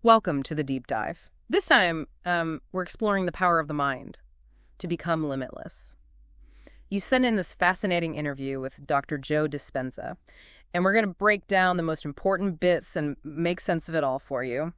Welcome to the deep dive. This time, we're exploring the power of the mind to become limitless. You sent in this fascinating interview with Dr. Joe Dispenza, and we're going to break down the most important bits and make sense of it all for you.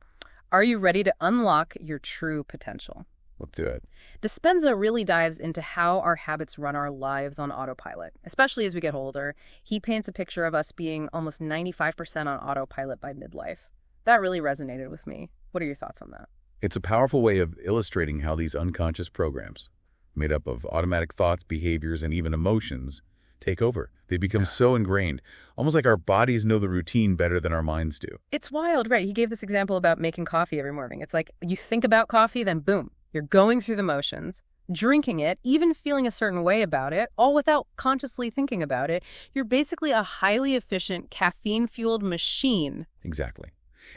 Are you ready to unlock your true potential? Let's do it. Dispenza really dives into how our habits run our lives on autopilot, especially as we get older. He paints a picture of us being almost 95% on autopilot by midlife. That really resonated with me. What are your thoughts on that? It's a powerful way of illustrating how these unconscious programs, made up of automatic thoughts, behaviors, and even emotions, take over. They become so ingrained, almost like our bodies know the routine better than our minds do. It's wild, right? He gave this example about making coffee every morning. It's like you think about coffee, then boom, you're going through the motions, drinking it, even feeling a certain way about it, all without consciously thinking about it. You're basically a highly efficient, caffeine-fueled machine. Exactly.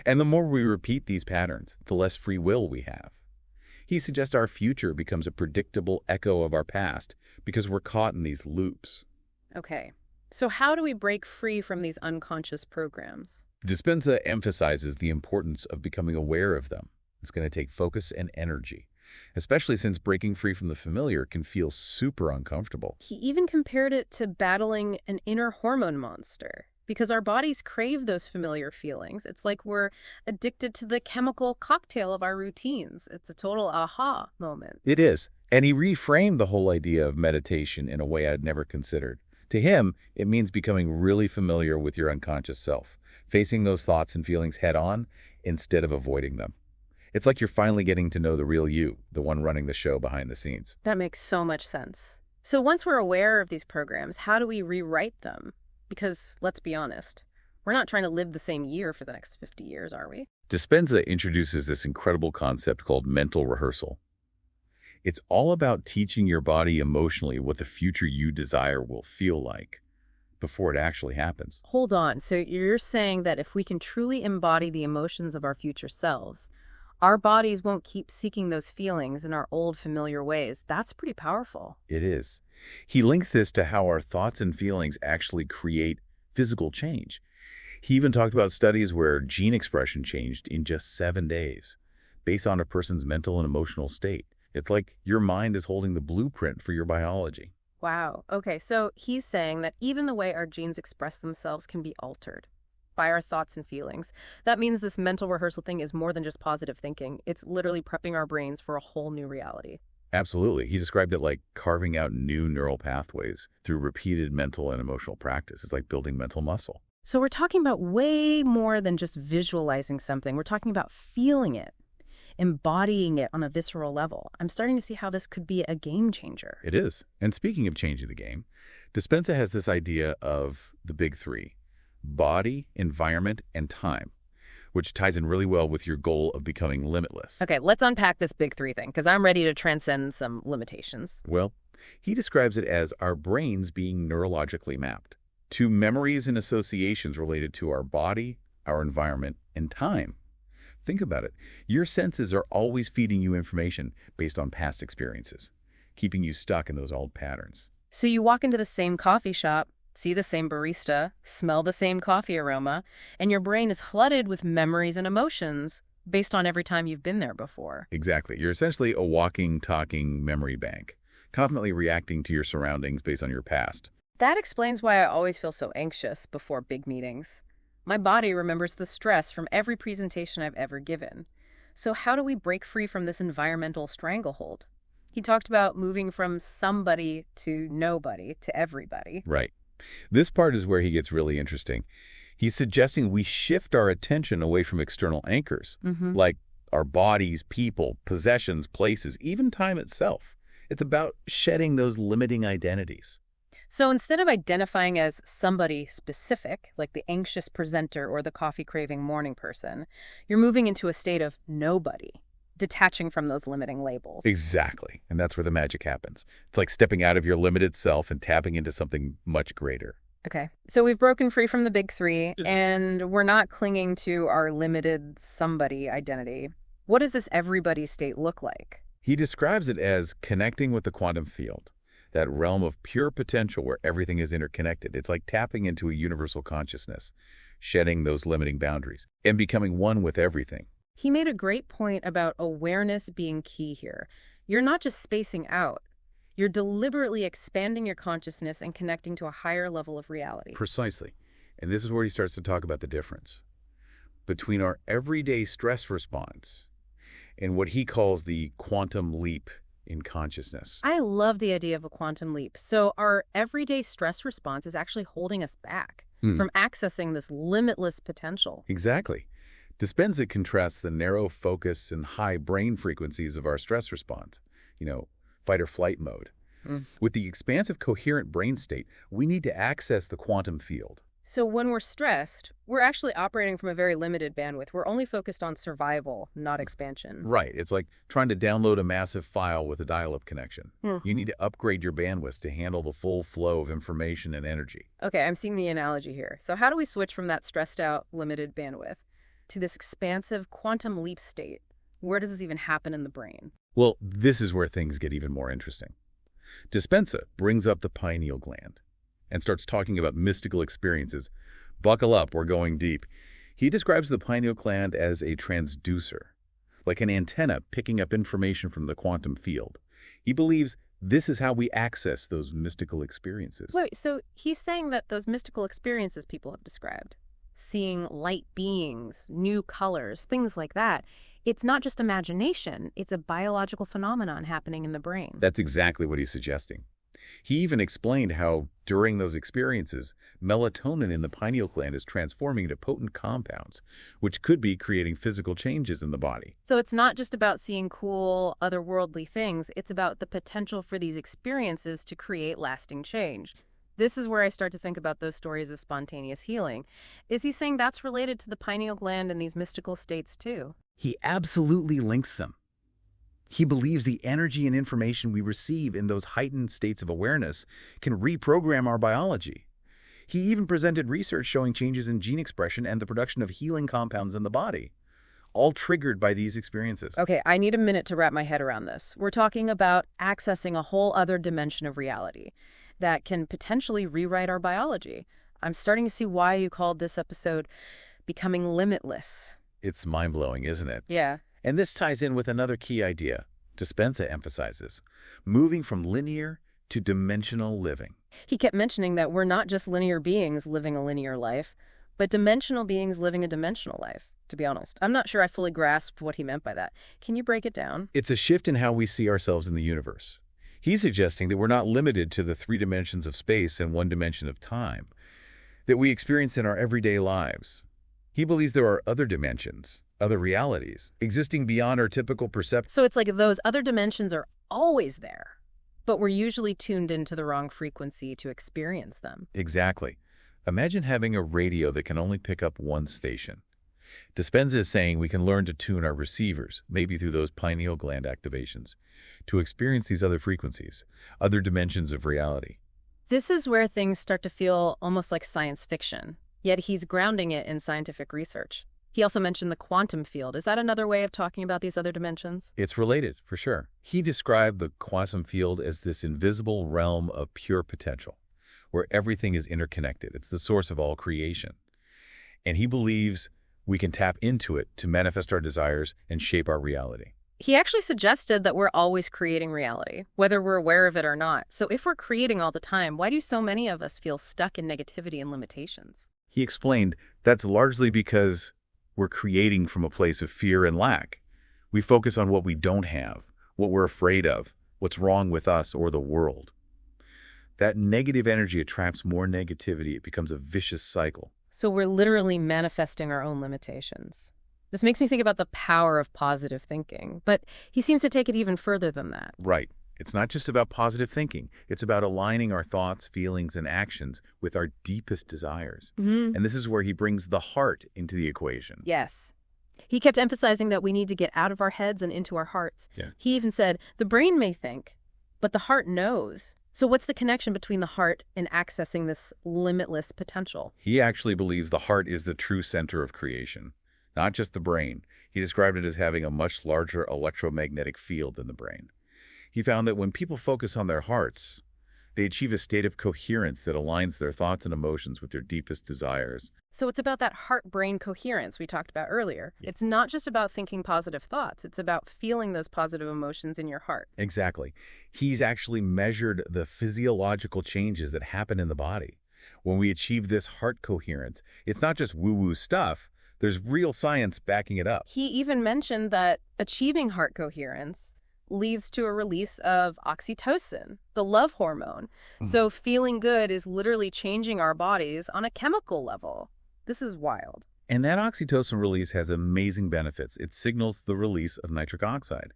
And the more we repeat these patterns, the less free will we have. He suggests our future becomes a predictable echo of our past because we're caught in these loops. Okay, so how do we break free from these unconscious programs? Dispenza emphasizes the importance of becoming aware of them. It's going to take focus and energy, especially since breaking free from the familiar can feel super uncomfortable. He even compared it to battling an inner hormone monster, because our bodies crave those familiar feelings. It's like we're addicted to the chemical cocktail of our routines. It's a total aha moment. It is. And he reframed the whole idea of meditation in a way I'd never considered. To him, it means becoming really familiar with your unconscious self, facing those thoughts and feelings head on instead of avoiding them. It's like you're finally getting to know the real you, the one running the show behind the scenes. That makes so much sense. So once we're aware of these programs, how do we rewrite them? Because, let's be honest, we're not trying to live the same year for the next 50 years, are we? Dispenza introduces this incredible concept called mental rehearsal. It's all about teaching your body emotionally what the future you desire will feel like before it actually happens. Hold on. So you're saying that if we can truly embody the emotions of our future selves, our bodies won't keep seeking those feelings in our old familiar ways. That's pretty powerful. It is. He links this to how our thoughts and feelings actually create physical change. He even talked about studies where gene expression changed in just 7 days, based on a person's mental and emotional state. It's like your mind is holding the blueprint for your biology. Wow. Okay, so he's saying that even the way our genes express themselves can be altered by our thoughts and feelings. That means this mental rehearsal thing is more than just positive thinking. It's literally prepping our brains for a whole new reality. Absolutely. He described it like carving out new neural pathways through repeated mental and emotional practice. It's like building mental muscle. So we're talking about way more than just visualizing something. We're talking about feeling it, embodying it on a visceral level. I'm starting to see how this could be a game changer. It is. And speaking of changing the game, Dispenza has this idea of the big three: body, environment, and time, which ties in really well with your goal of becoming limitless. Okay, let's unpack this big three thing, because I'm ready to transcend some limitations. Well, he describes it as our brains being neurologically mapped to memories and associations related to our body, our environment, and time. Think about it. Your senses are always feeding you information based on past experiences, keeping you stuck in those old patterns. So you walk into the same coffee shop, see the same barista, smell the same coffee aroma, and your brain is flooded with memories and emotions based on every time you've been there before. Exactly. You're essentially a walking, talking memory bank, constantly reacting to your surroundings based on your past. That explains why I always feel so anxious before big meetings. My body remembers the stress from every presentation I've ever given. So how do we break free from this environmental stranglehold? He talked about moving from somebody to nobody to everybody. Right. This part is where he gets really interesting. He's suggesting we shift our attention away from external anchors, like our bodies, people, possessions, places, even time itself. It's about shedding those limiting identities. So instead of identifying as somebody specific, like the anxious presenter or the coffee-craving morning person, you're moving into a state of nobody, detaching from those limiting labels. Exactly. And that's where the magic happens. It's like stepping out of your limited self and tapping into something much greater. Okay. So we've broken free from the big three, and we're not clinging to our limited somebody identity. What does this everybody state look like? He describes it as connecting with the quantum field, that realm of pure potential where everything is interconnected. It's like tapping into a universal consciousness, shedding those limiting boundaries, and becoming one with everything. He made a great point about awareness being key here. You're not just spacing out. You're deliberately expanding your consciousness and connecting to a higher level of reality. Precisely. And this is where he starts to talk about the difference between our everyday stress response and what he calls the quantum leap in consciousness. I love the idea of a quantum leap. So our everyday stress response is actually holding us back from accessing this limitless potential. Exactly. Dispenza contrasts the narrow focus and high brain frequencies of our stress response, fight or flight mode. With the expansive coherent brain state, we need to access the quantum field. So when we're stressed, we're actually operating from a very limited bandwidth. We're only focused on survival, not expansion. Right. It's like trying to download a massive file with a dial-up connection. You need to upgrade your bandwidth to handle the full flow of information and energy. Okay, I'm seeing the analogy here. So how do we switch from that stressed out, limited bandwidth to this expansive quantum leap state? Where does this even happen in the brain? Well, this is where things get even more interesting. Dispenza brings up the pineal gland and starts talking about mystical experiences. Buckle up, we're going deep. He describes the pineal gland as a transducer, like an antenna picking up information from the quantum field. He believes this is how we access those mystical experiences. Wait, so he's saying that those mystical experiences people have described, seeing light beings, new colors, things like that, it's not just imagination, it's a biological phenomenon happening in the brain. That's exactly what he's suggesting. He even explained how, during those experiences, melatonin in the pineal gland is transforming into potent compounds, which could be creating physical changes in the body. So it's not just about seeing cool, otherworldly things, it's about the potential for these experiences to create lasting change. This is where I start to think about those stories of spontaneous healing. Is he saying that's related to the pineal gland and these mystical states too? He absolutely links them. He believes the energy and information we receive in those heightened states of awareness can reprogram our biology. He even presented research showing changes in gene expression and the production of healing compounds in the body, all triggered by these experiences. Okay, I need a minute to wrap my head around this. We're talking about accessing a whole other dimension of reality that can potentially rewrite our biology. I'm starting to see why you called this episode Becoming Limitless. It's mind-blowing, isn't it? Yeah. And this ties in with another key idea Dispenza emphasizes, moving from linear to dimensional living. He kept mentioning that we're not just linear beings living a linear life, but dimensional beings living a dimensional life, to be honest. I'm not sure I fully grasped what he meant by that. Can you break it down? It's a shift in how we see ourselves in the universe. He's suggesting that we're not limited to the 3 dimensions of space and 1 dimension of time that we experience in our everyday lives. He believes there are other dimensions, other realities, existing beyond our typical perception. So it's like those other dimensions are always there, but we're usually tuned into the wrong frequency to experience them. Exactly. Imagine having a radio that can only pick up one station. Dispenza is saying we can learn to tune our receivers, maybe through those pineal gland activations, to experience these other frequencies, other dimensions of reality. This is where things start to feel almost like science fiction, yet he's grounding it in scientific research. He also mentioned the quantum field. Is that another way of talking about these other dimensions? It's related, for sure. He described the quantum field as this invisible realm of pure potential, where everything is interconnected. It's the source of all creation. And he believes we can tap into it to manifest our desires and shape our reality. He actually suggested that we're always creating reality, whether we're aware of it or not. So if we're creating all the time, why do so many of us feel stuck in negativity and limitations? He explained that's largely because we're creating from a place of fear and lack. We focus on what we don't have, what we're afraid of, what's wrong with us or the world. That negative energy attracts more negativity. It becomes a vicious cycle. So we're literally manifesting our own limitations. This makes me think about the power of positive thinking, but he seems to take it even further than that. Right. It's not just about positive thinking. It's about aligning our thoughts, feelings, and actions with our deepest desires. And this is where he brings the heart into the equation. Yes. He kept emphasizing that we need to get out of our heads and into our hearts. Yeah. He even said, the brain may think, but the heart knows. So what's the connection between the heart and accessing this limitless potential? He actually believes the heart is the true center of creation, not just the brain. He described it as having a much larger electromagnetic field than the brain. He found that when people focus on their hearts, They achieve a state of coherence that aligns their thoughts and emotions with their deepest desires. So it's about that heart-brain coherence we talked about earlier. Yeah. It's not just about thinking positive thoughts. It's about feeling those positive emotions in your heart. Exactly. He's actually measured the physiological changes that happen in the body. When we achieve this heart coherence, it's not just woo-woo stuff. There's real science backing it up. He even mentioned that achieving heart coherence leads to a release of oxytocin, the love hormone. So feeling good is literally changing our bodies on a chemical level. This is wild. And that oxytocin release has amazing benefits. It signals the release of nitric oxide,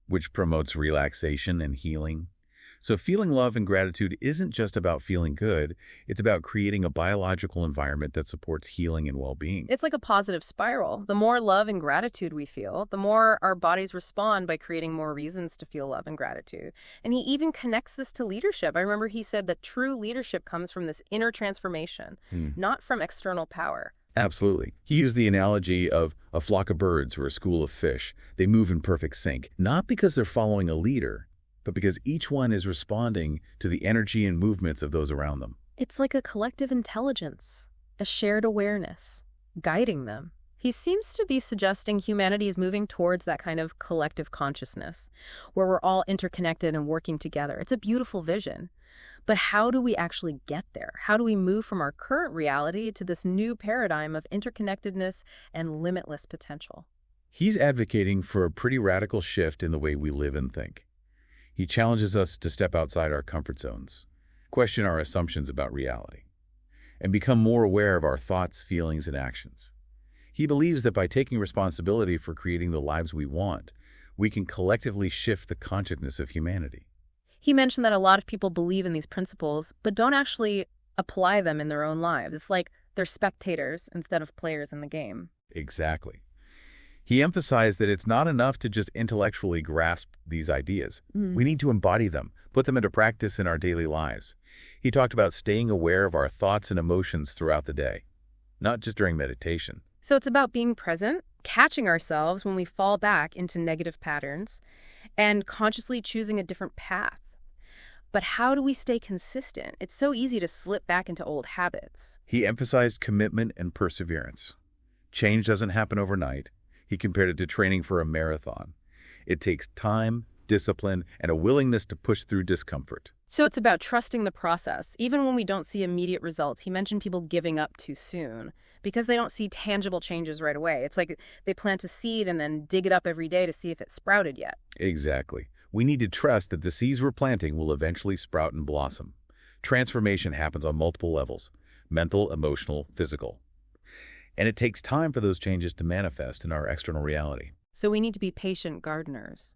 which promotes relaxation and healing. So feeling love and gratitude isn't just about feeling good. It's about creating a biological environment that supports healing and well-being. It's like a positive spiral. The more love and gratitude we feel, the more our bodies respond by creating more reasons to feel love and gratitude. And he even connects this to leadership. I remember he said that true leadership comes from this inner transformation, not from external power. Absolutely. He used the analogy of a flock of birds or a school of fish. They move in perfect sync, not because they're following a leader, but because each one is responding to the energy and movements of those around them. It's like a collective intelligence, a shared awareness, guiding them. He seems to be suggesting humanity is moving towards that kind of collective consciousness, where we're all interconnected and working together. It's a beautiful vision. But how do we actually get there? How do we move from our current reality to this new paradigm of interconnectedness and limitless potential? He's advocating for a pretty radical shift in the way we live and think. He challenges us to step outside our comfort zones, question our assumptions about reality, and become more aware of our thoughts, feelings, and actions. He believes that by taking responsibility for creating the lives we want, we can collectively shift the consciousness of humanity. He mentioned that a lot of people believe in these principles, but don't actually apply them in their own lives. It's like they're spectators instead of players in the game. Exactly. He emphasized that it's not enough to just intellectually grasp these ideas. We need to embody them, put them into practice in our daily lives. He talked about staying aware of our thoughts and emotions throughout the day, not just during meditation. So it's about being present, catching ourselves when we fall back into negative patterns, and consciously choosing a different path. But how do we stay consistent? It's so easy to slip back into old habits. He emphasized commitment and perseverance. Change doesn't happen overnight. He compared it to training for a marathon. It takes time, discipline, and a willingness to push through discomfort. So it's about trusting the process. Even when we don't see immediate results, he mentioned people giving up too soon because they don't see tangible changes right away. It's like they plant a seed and then dig it up every day to see if it's sprouted yet. Exactly. We need to trust that the seeds we're planting will eventually sprout and blossom. Transformation happens on multiple levels: mental, emotional, physical. And it takes time for those changes to manifest in our external reality. So we need to be patient gardeners.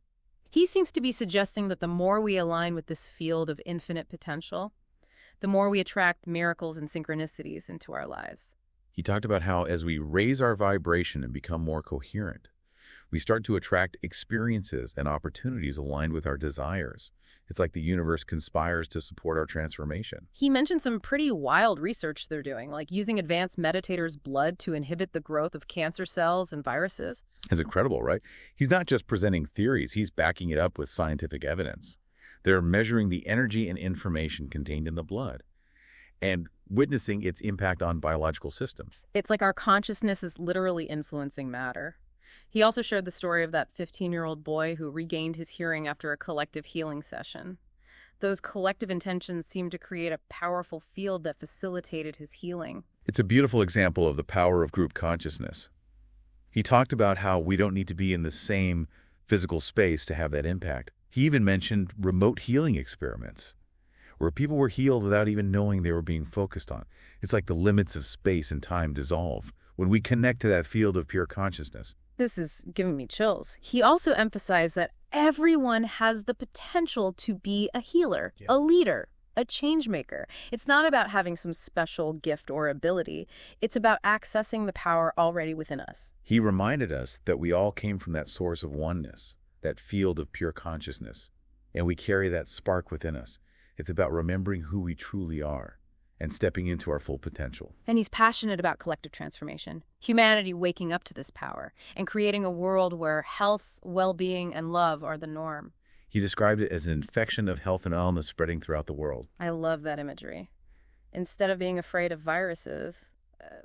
He seems to be suggesting that the more we align with this field of infinite potential, the more we attract miracles and synchronicities into our lives. He talked about how as we raise our vibration and become more coherent, we start to attract experiences and opportunities aligned with our desires. It's like the universe conspires to support our transformation. He mentioned some pretty wild research they're doing, like using advanced meditators' blood to inhibit the growth of cancer cells and viruses. It's incredible, right? He's not just presenting theories, he's backing it up with scientific evidence. They're measuring the energy and information contained in the blood and witnessing its impact on biological systems. It's like our consciousness is literally influencing matter. He also shared the story of that 15-year-old boy who regained his hearing after a collective healing session. Those collective intentions seemed to create a powerful field that facilitated his healing. It's a beautiful example of the power of group consciousness. He talked about how we don't need to be in the same physical space to have that impact. He even mentioned remote healing experiments, where people were healed without even knowing they were being focused on. It's like the limits of space and time dissolve when we connect to that field of pure consciousness. This is giving me chills. He also emphasized that everyone has the potential to be a healer, a leader, a change maker. It's not about having some special gift or ability. It's about accessing the power already within us. He reminded us that we all came from that source of oneness, that field of pure consciousness, and we carry that spark within us. It's about remembering who we truly are and stepping into our full potential. And he's passionate about collective transformation, humanity waking up to this power, and creating a world where health, well-being, and love are the norm. He described it as an infection of health and wellness spreading throughout the world. I love that imagery. Instead of being afraid of viruses,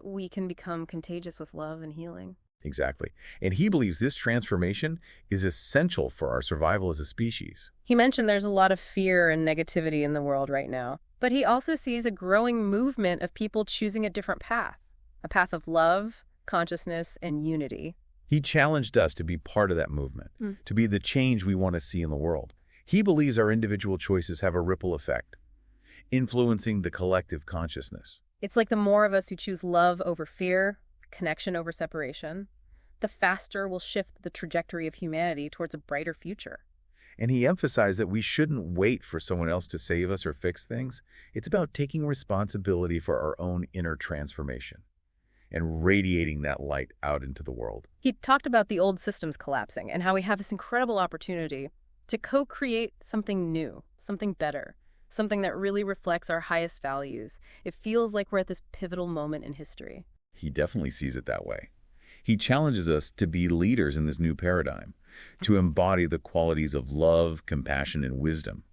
we can become contagious with love and healing. Exactly. And he believes this transformation is essential for our survival as a species. He mentioned there's a lot of fear and negativity in the world right now, but he also sees a growing movement of people choosing a different path, a path of love, consciousness, and unity. He challenged us to be part of that movement, to be the change we want to see in the world. He believes our individual choices have a ripple effect, influencing the collective consciousness. It's like the more of us who choose love over fear, connection over separation, the faster we'll shift the trajectory of humanity towards a brighter future. And he emphasized that we shouldn't wait for someone else to save us or fix things. It's about taking responsibility for our own inner transformation and radiating that light out into the world. He talked about the old systems collapsing and how we have this incredible opportunity to co-create something new, something better, something that really reflects our highest values. It feels like we're at this pivotal moment in history. He definitely sees it that way. He challenges us to be leaders in this new paradigm, to embody the qualities of love, compassion, and wisdom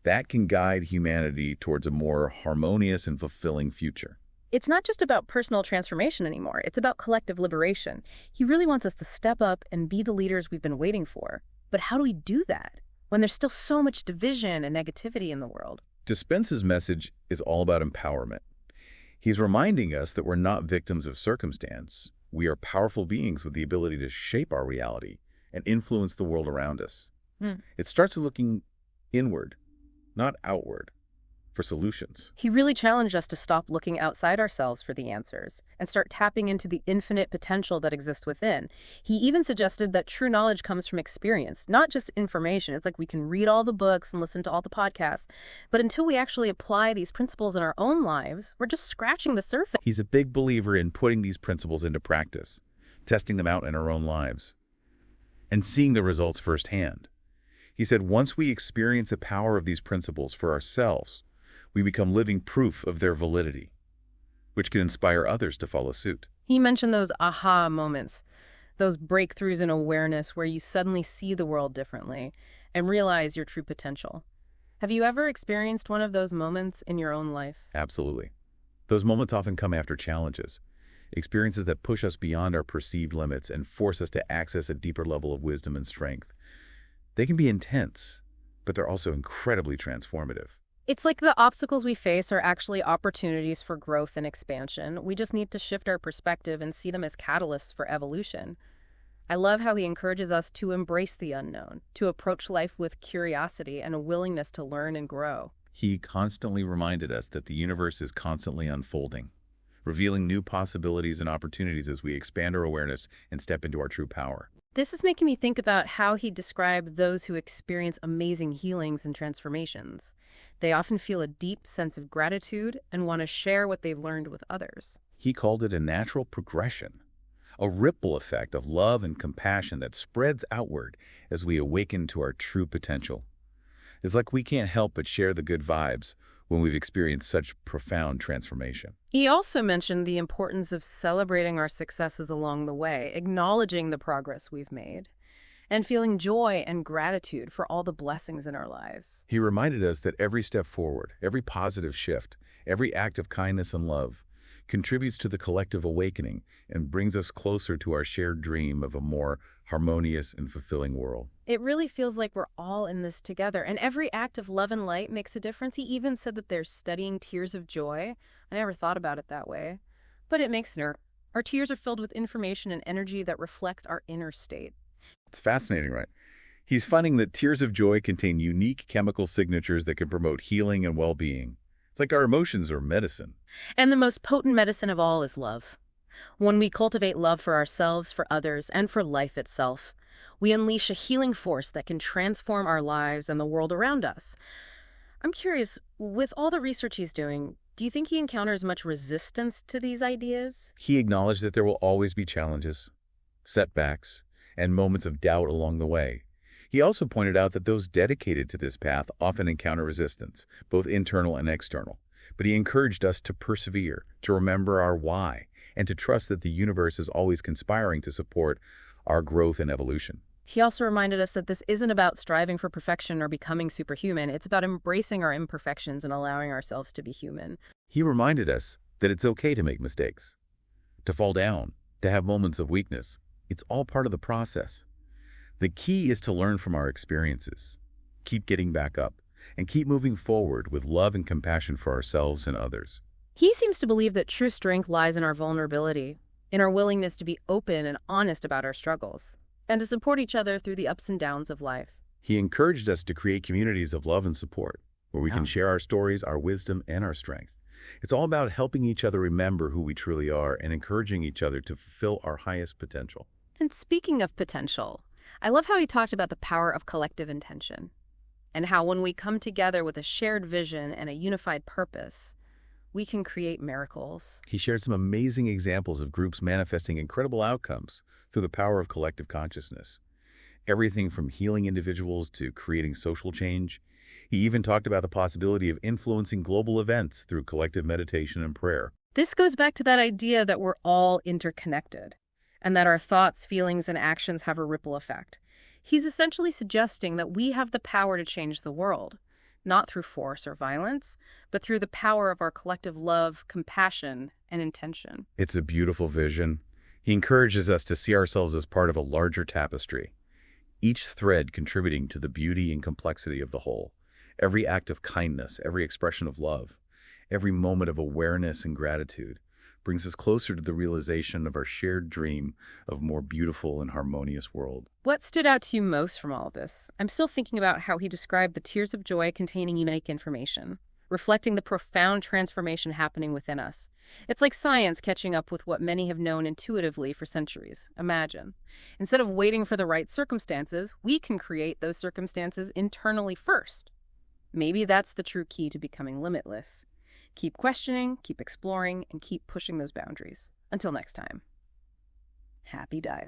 that can guide humanity towards a more harmonious and fulfilling future. It's not just about personal transformation anymore. It's about collective liberation. He really wants us to step up and be the leaders we've been waiting for. But how do we do that when there's still so much division and negativity in the world? Dispenza's message is all about empowerment. He's reminding us that we're not victims of circumstance. We are powerful beings with the ability to shape our reality and influence the world around us. It starts with looking inward, not outward, for solutions. He really challenged us to stop looking outside ourselves for the answers and start tapping into the infinite potential that exists within. He even suggested that true knowledge comes from experience, not just information. It's like we can read all the books and listen to all the podcasts, but until we actually apply these principles in our own lives, we're just scratching the surface. He's a big believer in putting these principles into practice, testing them out in our own lives, and seeing the results firsthand. He said once we experience the power of these principles for ourselves, we become living proof of their validity, which can inspire others to follow suit. He mentioned those aha moments, those breakthroughs in awareness where you suddenly see the world differently and realize your true potential. Have you ever experienced one of those moments in your own life? Absolutely. Those moments often come after challenges, experiences that push us beyond our perceived limits and force us to access a deeper level of wisdom and strength. They can be intense, but they're also incredibly transformative. It's like the obstacles we face are actually opportunities for growth and expansion. We just need to shift our perspective and see them as catalysts for evolution. I love how he encourages us to embrace the unknown, to approach life with curiosity and a willingness to learn and grow. He constantly reminded us that the universe is constantly unfolding, revealing new possibilities and opportunities as we expand our awareness and step into our true power. This is making me think about how he described those who experience amazing healings and transformations. They often feel a deep sense of gratitude and want to share what they've learned with others. He called it a natural progression, a ripple effect of love and compassion that spreads outward as we awaken to our true potential. It's like we can't help but share the good vibes when we've experienced such profound transformation. He also mentioned the importance of celebrating our successes along the way, acknowledging the progress we've made, and feeling joy and gratitude for all the blessings in our lives. He reminded us that every step forward, every positive shift, every act of kindness and love contributes to the collective awakening and brings us closer to our shared dream of a more harmonious and fulfilling world. It really feels like we're all in this together, and every act of love and light makes a difference. He even said that they're studying tears of joy. I never thought about it that way, but it makes sense. Our tears are filled with information and energy that reflect our inner state. It's fascinating, right? He's finding that tears of joy contain unique chemical signatures that can promote healing and well-being. It's like our emotions are medicine. And the most potent medicine of all is love. When we cultivate love for ourselves, for others, and for life itself, we unleash a healing force that can transform our lives and the world around us. I'm curious, with all the research he's doing, do you think he encounters much resistance to these ideas? He acknowledged that there will always be challenges, setbacks, and moments of doubt along the way. He also pointed out that those dedicated to this path often encounter resistance, both internal and external. But he encouraged us to persevere, to remember our why, and to trust that the universe is always conspiring to support our growth and evolution. He also reminded us that this isn't about striving for perfection or becoming superhuman. It's about embracing our imperfections and allowing ourselves to be human. He reminded us that it's okay to make mistakes, to fall down, to have moments of weakness. It's all part of the process. The key is to learn from our experiences, keep getting back up, and keep moving forward with love and compassion for ourselves and others. He seems to believe that true strength lies in our vulnerability, in our willingness to be open and honest about our struggles, and to support each other through the ups and downs of life. He encouraged us to create communities of love and support, where we can share our stories, our wisdom, and our strength. It's all about helping each other remember who we truly are and encouraging each other to fulfill our highest potential. And speaking of potential, I love how he talked about the power of collective intention, and how when we come together with a shared vision and a unified purpose, we can create miracles. He shared some amazing examples of groups manifesting incredible outcomes through the power of collective consciousness. Everything from healing individuals to creating social change. He even talked about the possibility of influencing global events through collective meditation and prayer. This goes back to that idea that we're all interconnected, and that our thoughts, feelings, and actions have a ripple effect. He's essentially suggesting that we have the power to change the world, not through force or violence, but through the power of our collective love, compassion, and intention. It's a beautiful vision. He encourages us to see ourselves as part of a larger tapestry, each thread contributing to the beauty and complexity of the whole. Every act of kindness, every expression of love, every moment of awareness and gratitude brings us closer to the realization of our shared dream of a more beautiful and harmonious world. What stood out to you most from all of this? I'm still thinking about how he described the tears of joy containing unique information, reflecting the profound transformation happening within us. It's like science catching up with what many have known intuitively for centuries. Imagine. Instead of waiting for the right circumstances, we can create those circumstances internally first. Maybe that's the true key to becoming limitless. Keep questioning, keep exploring, and keep pushing those boundaries. Until next time. Happy dive.